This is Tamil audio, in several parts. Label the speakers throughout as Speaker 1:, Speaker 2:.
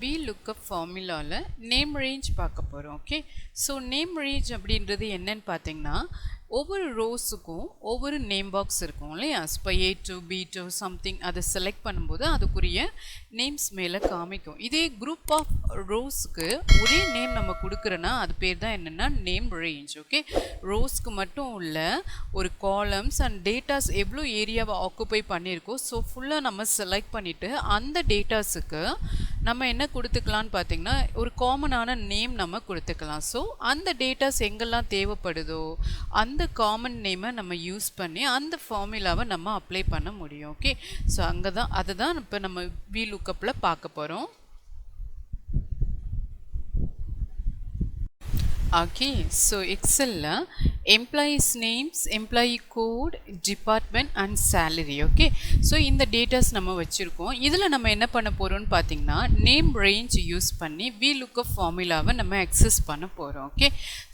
Speaker 1: Vlookup formula name range பார்க்க போறோம். Okay, so name range அப்படின்றது என்னன்னு பார்த்தீங்கன்னா ஒவ்வொரு ரோஸுக்கும் ஒவ்வொரு நேம் பாக்ஸ் இருக்கும் இல்லையா. இப்போ A2 B2 சம்திங் அதை செலக்ட் பண்ணும்போது அதுக்குரிய நேம்ஸ் மேலே காமிக்கும். இதே குரூப் ஆஃப் ரோஸ்க்கு ஒரே நேம் நம்ம கொடுக்குறோன்னா அது பேர் தான் என்னென்னா நேம் ரேஞ்ச். ஓகே, ரோஸ்க்கு மட்டும் உள்ள ஒரு காலம்ஸ் அண்ட் டேட்டாஸ் எவ்வளோ ஏரியாவை ஆக்குப்பை பண்ணியிருக்கோம். ஸோ ஃபுல்லாக நம்ம செலக்ட் பண்ணிவிட்டு அந்த டேட்டாஸுக்கு நம்ம என்ன கொடுத்துக்கலான்னு பார்த்தீங்கன்னா ஒரு காமனான நேம் நம்ம கொடுத்துக்கலாம். ஸோ அந்த டேட்டாஸ் எங்கெல்லாம் தேவைப்படுதோ அந்த காமன் நேமை நம்ம யூஸ் பண்ணி அந்த ஃபார்முலாவை நம்ம அப்ளை பண்ண முடியும். ஓகே, ஸோ அங்கே தான் அதை தான் இப்போ நம்ம Vlookupல பார்க்க போகிறோம். ஓகே, ஸோ எக்ஸலில் employees names, employee code, department and salary. Okay, so இந்த டேட்டாஸ் நம்ம வச்சுருக்கோம். இதில் நம்ம என்ன பண்ண போகிறோம்னு பார்த்தீங்கன்னா நேம் ரேஞ்ச் யூஸ் பண்ணி Vlookup ஃபார்முலாவை நம்ம அக்சஸ் பண்ண போகிறோம். ஓகே,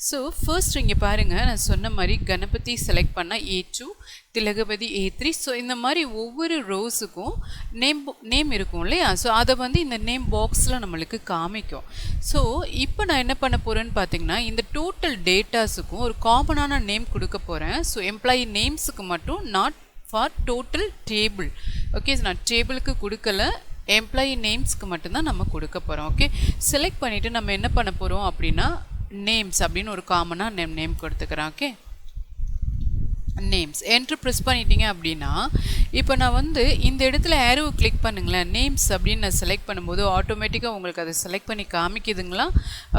Speaker 1: ஸோ ஃபர்ஸ்ட் இங்கே பாருங்கள், நான் சொன்ன மாதிரி கணபதி செலக்ட் பண்ணால் A2, திலகபதி A3. ஸோ இந்த மாதிரி ஒவ்வொரு ரோஸுக்கும் நேம் இருக்கும் இல்லையா. ஸோ அதை வந்து இந்த நேம் பாக்ஸில் நம்மளுக்கு காமிக்கும். ஸோ இப்போ நான் என்ன பண்ண போகிறேன்னு பார்த்தீங்கன்னா இந்த டோட்டல் டேட்டாஸுக்கும் ஒரு காமனான நேம் கொடுக்க போகிறேன். ஸோ எம்ப்ளாயி நேம்ஸுக்கு மட்டும், not for total table. Okay, நான் டேபிளுக்கு கொடுக்கல, எம்ப்ளாயி நேம்ஸ்க்கு மட்டும்தான் நம்ம கொடுக்க போகிறோம். ஓகே, செலக்ட் பண்ணிவிட்டு நம்ம என்ன பண்ண போகிறோம் அப்படின்னா நேம்ஸ் அப்படின்னு ஒரு காமனாக நேம் கொடுத்துக்கிறேன். ஓகே, நேம்ஸ் என்ட்ரு ப்ரெஸ் பண்ணிட்டீங்க அப்படின்னா இப்போ நான் வந்து இந்த இடத்துல ஏரோவை கிளிக் பண்ணுங்களேன், நேம்ஸ் அப்படின்னு நான் செலக்ட் பண்ணும்போது ஆட்டோமேட்டிக்காக உங்களுக்கு அதை செலக்ட் பண்ணி காமிக்குதுங்களா.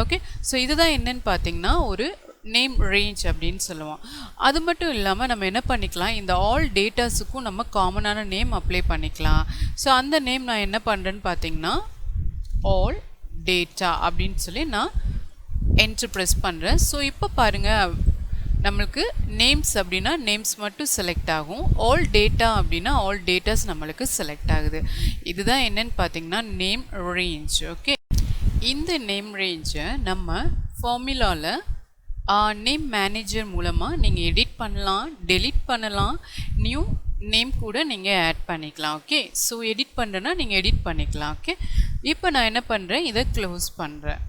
Speaker 1: ஓகே, ஸோ இதுதான் என்னன்னு பார்த்தீங்கன்னா ஒரு நேம் ரேஞ்ச் அப்படின்னு சொல்லுவோம். அது மட்டும் இல்லாமல் நம்ம என்ன பண்ணிக்கலாம், இந்த ஆல் டேட்டாஸுக்கும் நம்ம காமனான நேம் அப்ளை பண்ணிக்கலாம். ஸோ அந்த நேம் நான் என்ன பண்ணுறேன்னு பார்த்தீங்கன்னா ஆல் டேட்டா அப்படின்னு சொல்லி நான் என்ட்ரு ப்ரெஸ் பண்ணுறேன். ஸோ இப்போ பாருங்கள், நம்மளுக்கு நேம்ஸ் அப்படின்னா நேம்ஸ் மட்டும் செலக்ட் ஆகும், ஆல் டேட்டா அப்படின்னா ஆல் டேட்டாஸ் நம்மளுக்கு செலக்ட் ஆகுது. இதுதான் என்னன்னு பார்த்தீங்கன்னா நேம் ரேஞ்ச். ஓகே, இந்த நேம் ரேஞ்சை நம்ம ஃபார்முலாவில் நேம் மேனேஜர் மூலமாக நீங்கள் எடிட் பண்ணலாம், டெலிட் பண்ணலாம், நியூ நேம் கூட நீங்கள் ஆட் பண்ணிக்கலாம். ஓகே, ஸோ எடிட் பண்ணுறேன்னா நீங்கள் எடிட் பண்ணிக்கலாம். ஓகே, இப்போ நான் என்ன பண்ணுறேன், இதை க்ளோஸ் பண்ணுறேன்.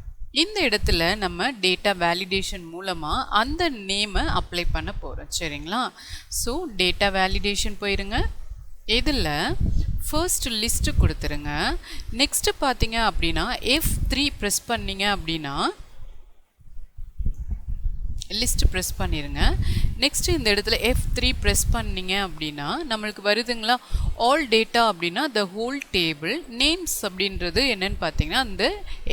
Speaker 1: இந்த இடத்துல நம்ம டேட்டா வேலிடேஷன் மூலமாக அந்த நேமை அப்ளை பண்ண போகிறோம். சரிங்களா, ஸோ டேட்டா வேலிடேஷன் போயிருங்க. இதில் ஃபர்ஸ்ட் லிஸ்ட்டு கொடுத்துருங்க. நெக்ஸ்ட்டு பார்த்தீங்க அப்படின்னா F3 ப்ரெஸ் பண்ணிங்க அப்படின்னா லிஸ்ட் ப்ரெஸ் பண்ணிடுங்க. நெக்ஸ்ட்டு இந்த இடத்துல F3 ப்ரெஸ் பண்ணிங்க அப்படின்னா நம்மளுக்கு வருதுங்களா ஆல் டேட்டா அப்படின்னா த ஹோல் டேபிள். நேம்ஸ் அப்படின்றது என்னன்னு பார்த்தீங்கன்னா அந்த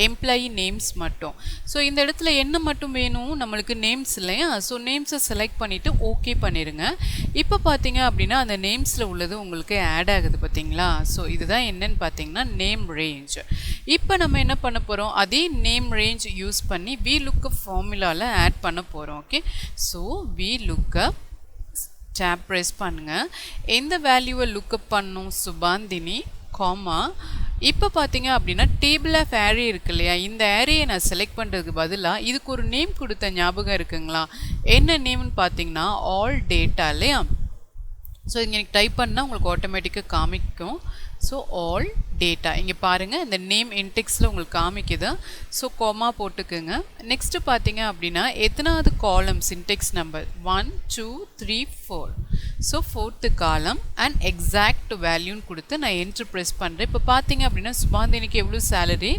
Speaker 1: எம்ப்ளாயி நேம்ஸ் மட்டும். ஸோ இந்த இடத்துல என்ன மட்டும் வேணும் நம்மளுக்கு, நேம்ஸ் இல்லையா. ஸோ நேம்ஸை செலக்ட் பண்ணிவிட்டு ஓகே பண்ணிடுங்க. இப்போ பார்த்தீங்க அப்படின்னா அந்த நேம்ஸில் உள்ளது உங்களுக்கு ஆட் ஆகுது பார்த்தீங்களா. ஸோ இதுதான் என்னன்னு பார்த்தீங்கன்னா நேம் ரேஞ்ச். இப்போ நம்ம என்ன பண்ண போகிறோம், அதே நேம் ரேஞ்ச் யூஸ் பண்ணி Vlookup ஃபார்முலாவில் ஆட் பண்ண போகிறோம். Okay, so Vlookup tape press பண்ணுங்கள். எந்த வேல்யூவை லுக்கப் பண்ணணும், சுபாந்தினி காமா. இப்போ பார்த்தீங்க அப்படின்னா டேபிள் ஆஃப் ஏரே இருக்கு இல்லையா, இந்த ஏரையை நான் செலக்ட் பண்ணுறதுக்கு பதிலாக இதுக்கு ஒரு நேம் கொடுத்த ஞாபகம் இருக்குங்களா. என்ன நேம்னு பார்த்தீங்கன்னா ஆல் டேட்டா இல்லையா. ஸோ இங்கே டைப் பண்ணால் உங்களுக்கு ஆட்டோமேட்டிக்காக காமிக்கும். ஸோ ஆல் டேட்டா இங்கே பாருங்கள், இந்த நேம் இன்டெக்ஸில் உங்களுக்கு காமிக்குது. ஸோ கோமா போட்டுக்குங்க. நெக்ஸ்ட்டு பார்த்தீங்க அப்படின்னா எத்தனாவது காலம் சின்டெக்ஸ் நம்பர் 1 2 3 4. ஸோ 4th காலம் அண்ட் எக்ஸாக்ட் வேல்யூன்னு கொடுத்து நான் என்ட்ரு ப்ரெஸ் பண்ணுறேன். இப்போ பார்த்தீங்க அப்படின்னா சுபாந்தினிக்கு எவ்வளோ சேலரி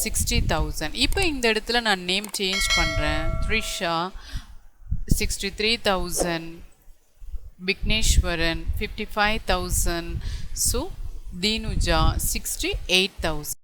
Speaker 1: 60,000. இப்போ இந்த இடத்துல நான் நேம் சேஞ்ச் பண்ணுறேன். த்ரிஷா 63,000, விக்னேஸ்வரன் 55,000. So Dinuja 68,000.